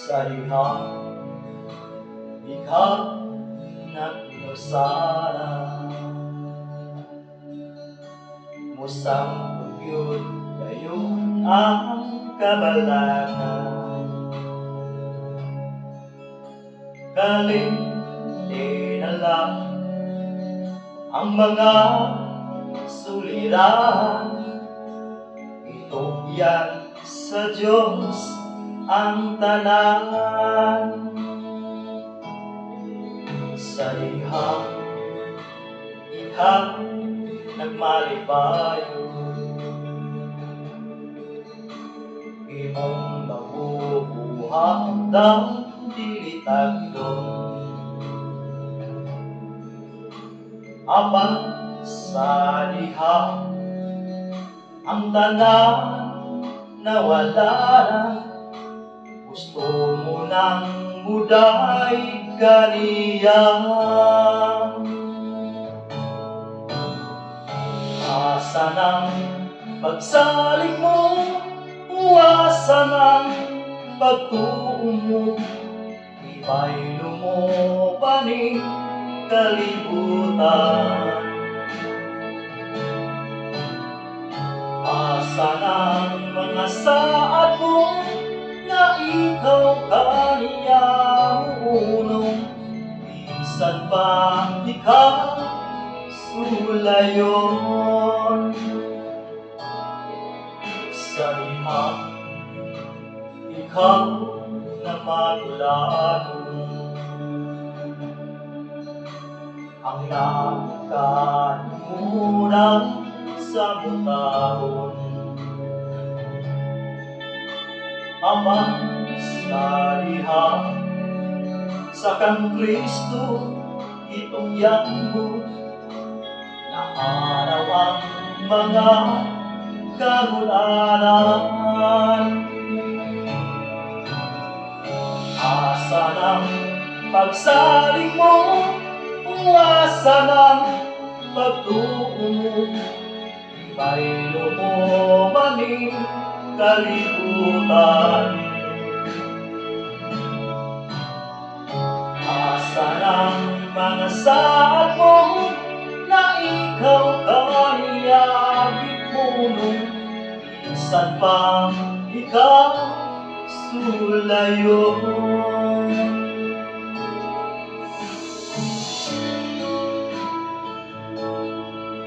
sa ihang ikaw nagdusara musang pugyod gayon ang kabalatan kaling dinala ang mga suliran ito yan sa Diyos ang tanan sa ihang nagmalipayo imong mabubuhat ang dilitag doon apan sa diha ang tanan nawala na gusto mo nang muday kaniya asa ng pagsalig mo asa ng pagtuo mo ibay lumopaning kalibutan asa ng mga saad mo na ikaw kaniya unong bisan pa ikaw sulayon sa ihang ikaw na matulado ang nakikanimunan sa mutahon amang sa diha sa kang Kristo itungyan mo na araw ang mga kagularan asa ng pagsalig mo asa ng pagtuo mo iba'y lumobaning kalibutan asa ng mga saad mo na ikaw kaniya bipunong bisan pa ikaw sulayon